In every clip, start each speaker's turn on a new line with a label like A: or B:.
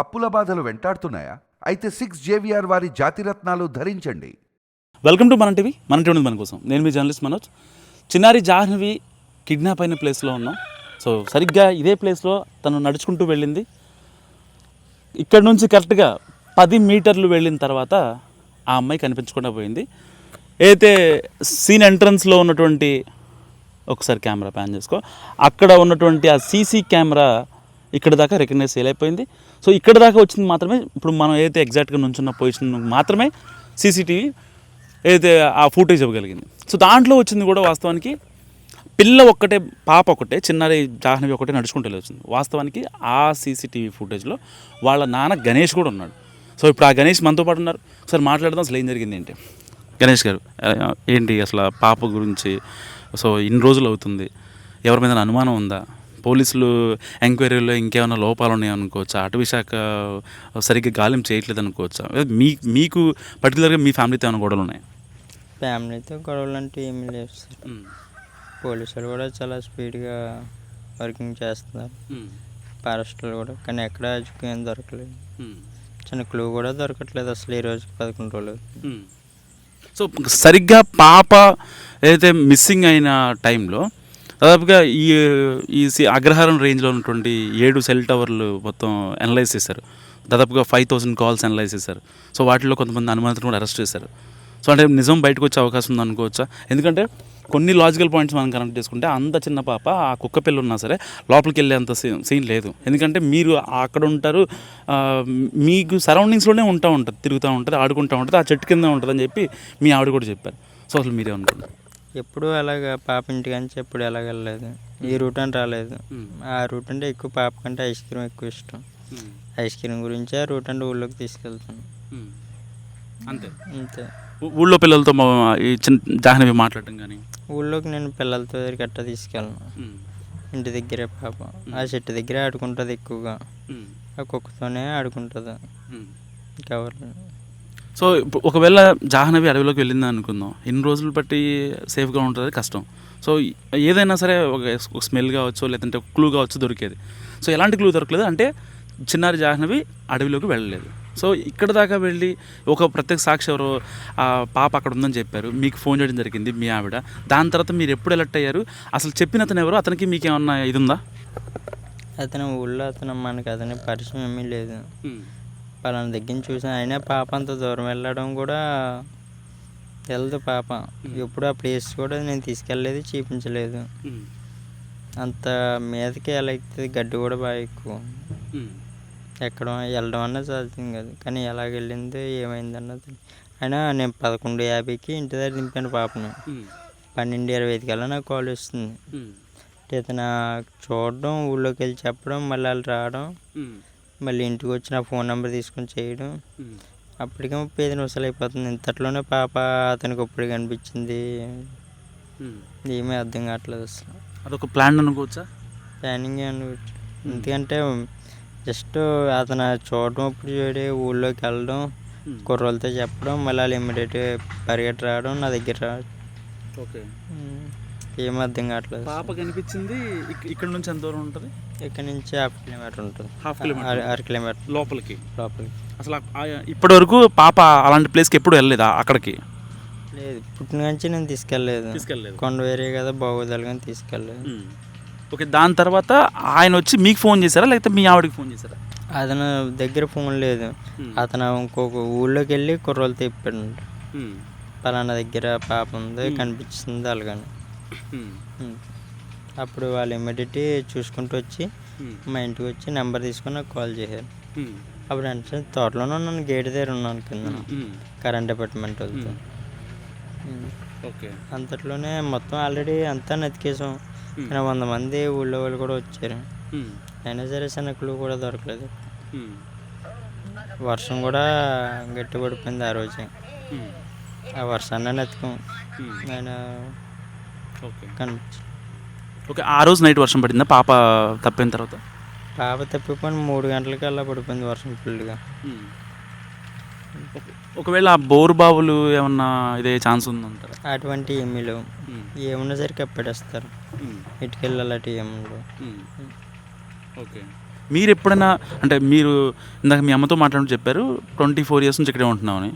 A: అప్పుల బాధలు వెంటాడుతున్నాయా? అయితే 6 JVR వారి జాతిరత్నాలు ధరించండి.
B: వెల్కమ్ టు మన టీవీ. మన టీవీ మన కోసం నేను మీ జర్నలిస్ట్ మనోజ్. చిన్నారి జాహ్నవి కిడ్నాప్ అయిన ప్లేస్లో ఉన్నాం. సో సరిగ్గా ఇదే ప్లేస్లో తను నడుచుకుంటూ వెళ్ళింది. ఇక్కడ నుంచి కరెక్ట్గా 10 మీటర్లు వెళ్ళిన తర్వాత ఆ అమ్మాయి కనిపించకుండా పోయింది. అయితే సీన్ ఎంట్రన్స్లో ఉన్నటువంటి ఒకసారి కెమెరా ప్యాన్ చేసుకో, అక్కడ ఉన్నటువంటి ఆ సీసీ కెమెరా ఇక్కడ దాకా రికగ్నైజ్ చేయలేకపోయింది. సో ఇక్కడ దాకా వచ్చింది మాత్రమే, ఇప్పుడు మనం ఏదైతే ఎగ్జాక్ట్గా నుంచున్న పొజిషన్ మాత్రమే సీసీటీవీ ఏదైతే ఆ ఫుటేజ్ ఇవ్వగలిగింది. సో దాంట్లో వచ్చింది కూడా వాస్తవానికి పిల్ల ఒక్కటే, పాప ఒకటే, చిన్నారి జాహ్నవి ఒకటే నడుచుకుంటూ వచ్చింది. వాస్తవానికి ఆ సీసీటీవీ ఫుటేజ్లో వాళ్ళ నాన్న గణేష్ కూడా ఉన్నాడు. సో ఇప్పుడు ఆ గణేష్ మనతో పాటు ఉన్నారు. ఒకసారి మాట్లాడదాం అసలు ఏం జరిగింది ఏంటి. గణేష్ గారు, ఏంటి అసలు పాప గురించి? సో ఇన్ని రోజులు అవుతుంది, ఎవరి మీద అనుమానం ఉందా? పోలీసులు ఎంక్వైరీలో ఇంకేమైనా లోపాలు ఉన్నాయనుకోవచ్చా? అటవీ శాఖ సరిగ్గా గాలింపు చేయట్లేదు అనుకోవచ్చా? మీకు పర్టికులర్గా మీ ఫ్యామిలీతో ఏమైనా గొడవలు ఉన్నాయి?
C: ఫ్యామిలీతో గొడవలు అంటే ఏమీ లేవు సార్. పోలీసులు కూడా చాలా స్పీడ్గా వర్కింగ్ చేస్తున్నారు, ఫారెస్టులు కూడా. కానీ ఎక్కడ ఏం దొరకలేదు, చిన్న క్లూ కూడా దొరకట్లేదు అసలు ఈ రోజు 11 రోజులు.
B: సో సరిగ్గా పాప ఏదైతే మిస్సింగ్ అయిన టైంలో దాదాపుగా ఈ అగ్రహారం రేంజ్లో ఉన్నటువంటి 7 సెల్ టవర్లు మొత్తం అనలైజ్ చేశారు. దాదాపుగా 5000 కాల్స్ అనలైజ్ చేశారు. సో వాటిలో కొంతమంది అనుమానితులను కూడా అరెస్ట్ చేశారు. సో అంటే నిజం బయటకు వచ్చే అవకాశం ఉంది అనుకోవచ్చా? ఎందుకంటే కొన్ని లాజికల్ పాయింట్స్ మనం కనెక్ట్ చేసుకుంటే అంత చిన్న పాప, ఆ కుక్క పిల్ల ఉన్నా సరే లోపలికి వెళ్ళే అంత సీన్ లేదు. ఎందుకంటే మీరు అక్కడ ఉంటారు, మీకు సరౌండింగ్స్లోనే ఉంటుంది, తిరుగుతూ ఉంటుంది, ఆడుకుంటూ ఉంటుంది, ఆ చెట్టు కింద ఉంటుంది అని చెప్పి మీ ఆవిడ కూడా చెప్పారు. సో అసలు మీరే అనుకుంటారు?
C: ఎప్పుడు అలాగా పాప ఇంటికి అని ఎప్పుడు ఎలాగ వెళ్ళలేదు, ఈ రూట్ అని రాలేదు. ఆ రూట్ అంటే ఎక్కువ పాప కంటే ఐస్ క్రీమ్ ఎక్కువ ఇష్టం. ఐస్ క్రీమ్ గురించి ఆ రూట్ అంటే ఊళ్ళోకి తీసుకెళ్తాను,
B: అంతే
C: అంతే.
B: ఊళ్ళో పిల్లలతో ఈ చిన్న జాహ్నవి మాట్లాడటం కానీ?
C: ఊళ్ళోకి నేను పిల్లలతో గట్ట తీసుకెళ్ళను, ఇంటి దగ్గరే పాప ఆ చెట్టు దగ్గరే ఆడుకుంటుంది ఎక్కువగా, ఆ కుక్కతోనే ఆడుకుంటుంది ఎవరు.
B: సో ఒకవేళ జాహ్నవి అడవిలోకి వెళ్ళింది అనుకుందాం, ఇన్ని రోజులు బట్టి సేఫ్గా ఉంటుంది కష్టం. సో ఏదైనా సరే ఒక స్మెల్ కావచ్చు, లేదంటే ఒక క్లూ కావచ్చు దొరికేది. సో ఎలాంటి క్లూ దొరకలేదు, అంటే చిన్నారి జాహ్నవి అడవిలోకి వెళ్ళలేదు. సో ఇక్కడ దాకా వెళ్ళి ఒక ప్రత్యేక సాక్షి ఎవరో ఆ పాప అక్కడ ఉందని చెప్పారు, మీకు ఫోన్ చేయడం జరిగింది మీ ఆవిడ. దాని తర్వాత మీరు ఎప్పుడు ఎలర్ట్ అయ్యారు? అసలు చెప్పిన అతను ఎవరు? అతనికి మీకు ఏమన్నా ఇది ఉందా?
C: అతను ఊళ్ళో మనకి అతని పరిచయం ఏమీ లేదు. పలానా దగ్గర చూసాను, అయినా పాప అంత దూరం వెళ్ళడం కూడా తెలదు పాప. ఎప్పుడు ఆ ప్లేస్ కూడా నేను తీసుకెళ్ళలేదు, చూపించలేదు. అంత మీదకి ఎలా అవుతుంది, గడ్డి కూడా బాగా ఎక్కువ, ఎక్కడ వెళ్ళడం అన్నది సాధ్యం కాదు. కానీ ఎలాగ వెళ్ళిందో ఏమైంది అన్నది. అయినా నేను 11:50కి ఇంటి దగ్గర దింపాను పాపను. 12:25 కల్లా నాకు కాల్ వస్తుంది. ఇతను చూడడం, ఊళ్ళోకి వెళ్ళి చెప్పడం, మళ్ళీ వాళ్ళు రావడం, మళ్ళీ ఇంటికి వచ్చి నా ఫోన్ నెంబర్ తీసుకొని చేయడం. అప్పటికే 35 నిమిషాలు అయిపోతుంది. ఇంతట్లోనే పాప అతనికి ఇప్పుడు కనిపించింది. ఏమీ అర్థం కావట్లేదు అసలు.
B: అదొక ప్లాన్ అనుకోవచ్చా?
C: ప్లానింగ్ అనుకోవచ్చు. ఎందుకంటే జస్ట్ అతను చూడడం, ఇప్పుడు చూడే ఊళ్ళోకి వెళ్ళడం, కుర్రోళ్ళతో చెప్పడం, మళ్ళీ వాళ్ళు ఇమ్మీడియట్ పరిగెట్టి రావడం, నా దగ్గర రావడం.
B: ఓకే,
C: ఏం అర్థం కావట్లేదు.
B: పాప కనిపించింది ఇక్కడ నుంచి ఎంత దూరం ఉంటుంది?
C: ఇక్కడ నుంచి 1/2 కిలోమీటర్ ఉంటుంది.
B: 1/2 కిలోమీటర్,
C: 1/2 కిలోమీటర్
B: లోపలికి.
C: అసలు
B: ఇప్పటి వరకు పాప అలాంటి ప్లేస్కి ఎప్పుడు వెళ్ళలేదా? అక్కడికి
C: లేదు, పుట్టిన నుంచి నేను తీసుకెళ్ళలేదు. కొండ వేరే కదా, బాగోదాలు కానీ తీసుకెళ్ళలేదు.
B: ఓకే, దాని తర్వాత ఆయన వచ్చి మీకు ఫోన్ చేశారా, లేకపోతే మీ ఆవిడకి ఫోన్ చేశారా?
C: అతను దగ్గర ఫోన్ లేదు. అతను ఇంకొక ఊళ్ళోకి వెళ్ళి కుర్రోళ్ళు తిప్పాడు, పలానా దగ్గర పాప ఉంది కనిపిస్తుంది అలాగని. అప్పుడు వాళ్ళు ఇమ్మీడియట్ చూసుకుంటూ వచ్చి మా ఇంటికి వచ్చి నెంబర్ తీసుకొని నాకు కాల్ చేశారు. అప్పుడు అంటే తోటలోనే ఉన్నాను, గేట్ దగ్గర ఉన్నాను కింద, కరెంట్ డిపార్ట్మెంట్ వెళ్తే. అంతట్లోనే మొత్తం ఆల్రెడీ అంతా నతికేసాం. కానీ 100 మంది ఊళ్ళో వాళ్ళు కూడా వచ్చారు, అయినా సరే చిన్న క్లూ కూడా దొరకలేదు. వర్షం కూడా గట్టి పడిపోయింది ఆ రోజే. ఆ వర్షాన్ని నెత్తుకోం ఆయన కనిపించింది.
B: ఓకే, ఆ రోజు నైట్ వర్షం పడిందా పాప తప్పిన తర్వాత?
C: పాప తప్పిపోయిన 3 గంటలకి అలా పడిపోయింది వర్షం ఫుల్గా.
B: ఒకవేళ ఆ బోరు బావులు ఏమన్నా ఇదే ఛాన్స్ ఉందంటారా?
C: అటువంటి ఏమీ లేవు, ఏమున్నా సరే కప్పెడేస్తారు, ఇటుకెళ్ళి అలాంటివి ఏమి ఉండవు.
B: ఓకే, మీరు ఎప్పుడైనా అంటే మీరు ఇందాక మీ అమ్మతో మాట్లాడి చెప్పారు 24 years నుంచి ఇక్కడే ఉంటున్నామని.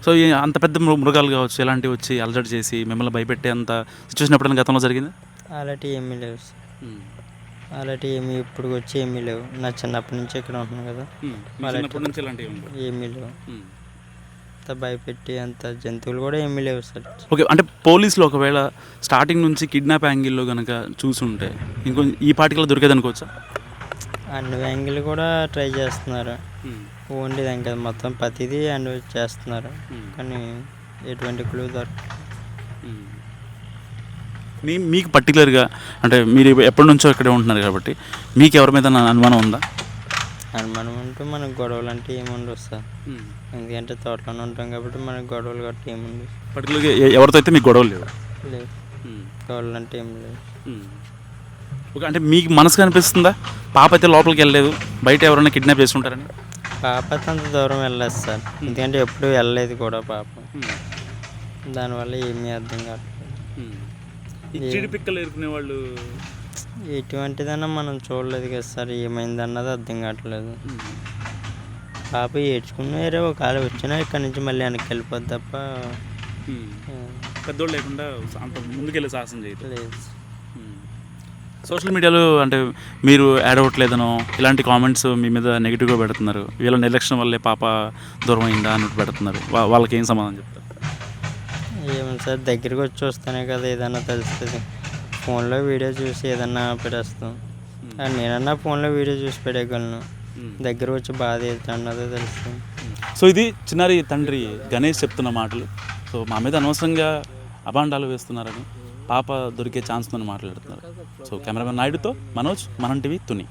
B: సో అంత పెద్ద మృగాలు కావచ్చు ఇలాంటివి వచ్చి అలజడి చేసి మిమ్మల్ని భయపెట్టే అంత సిచ్యువేషన్ ఎప్పుడైనా గతంలో జరిగింది?
C: అలాంటివి ఏమీ లేవు సార్. అలాంటివి ఏమీ ఇప్పుడు వచ్చి ఏమీ లేవు. నా చిన్నప్పటి నుంచి ఇక్కడ ఉంటున్నాను కదా, ఏమీ లేవు. అంత భయపెట్టి అంత జంతువులు కూడా ఏమీ లేవు సార్.
B: ఓకే, అంటే పోలీసులు ఒకవేళ స్టార్టింగ్ నుంచి కిడ్నాప్ యాంగిల్లో కనుక చూసుంటే ఇంకొంచెం ఈ పార్టికల్ దొరికేది అనుకోవచ్చా?
C: అన్ని యాంగిల్ కూడా ట్రై చేస్తున్నారు. ఓన్లీ దాని కదా, మొత్తం ప్రతిదీ అన్ని చేస్తున్నారు. కానీ ఎటువంటి క్లూ దొరకదు.
B: మీకు పర్టికులర్గా అంటే మీరు ఎప్పటి నుంచో ఇక్కడే ఉంటున్నారు కాబట్టి మీకు ఎవరి మీద అనుమానం ఉందా?
C: అనుమానం అంటూ మనకు గొడవలు అంటే ఏముండవు సార్. ఎందుకంటే తోటలోనే ఉంటాం కాబట్టి మనకు గొడవలు గట్టి ఏముండవు.
B: పర్టికులర్గా ఎవరితో అయితే మీకు గొడవలు లేవు?
C: లేవు, గొడవలు అంటే ఏం లేవు.
B: ఓకే, అంటే మీకు మనసుకు అనిపిస్తుందా పాప అయితే లోపలికి వెళ్ళలేదు, బయట ఎవరైనా కిడ్నాప్ చేసుకుంటారని?
C: పాప అంత దూరం వెళ్ళలేదు సార్, ఎందుకంటే ఎప్పుడు వెళ్ళలేదు కూడా పాప. దానివల్ల ఏమీ అర్థం కావట్లేదు.
B: వాళ్ళు
C: ఎటువంటిదన్నా మనం చూడలేదు కదా సార్, ఏమైందన్నది అర్థం కావట్లేదు. పాప ఏడ్చుకున్న వేరే ఒకవేళ వచ్చినా ఇక్కడ నుంచి మళ్ళీ వెనక్కి వెళ్ళిపోద్ది తప్ప
B: పెద్దోళ్ళు లేకుండా అంత ముందుకెళ్ళే సాహసం చేయలేదు.
C: లేదు.
B: సోషల్ మీడియాలో అంటే మీరు యాడ్ అవ్వట్లేదనో ఇలాంటి కామెంట్స్ మీ మీద నెగిటివ్గా పెడుతున్నారు. వీళ్ళ నిర్లక్ష్యం వల్లే పాప దూరం అయిందా అన్నట్టు పెడుతున్నారు. వాళ్ళకి ఏం సమాధానం చెప్తారు?
C: ఏమో సార్, దగ్గరికి వచ్చి చూస్తేనే కదా ఏదన్నా తెలుస్తుంది. ఫోన్లో వీడియో చూసి ఏదన్నా పెట్టేస్తాం. నేనన్నా ఫోన్లో వీడియో చూసి పెట్టగలను, దగ్గర వచ్చి బాధ అన్నదే తెలుస్తుంది.
B: సో ఇది చిన్నారి తండ్రి గణేష్ చెప్తున్న మాటలు. సో మా మీద అనవసరంగా అభాండాలు వేస్తున్నారని, పాప దొరికే ఛాన్స్ ఉందని మాట్లాడుతున్నారు. సో కెమెరామెన్ నాయుడుతో మనోజ్, మనం టీవీ, తుని.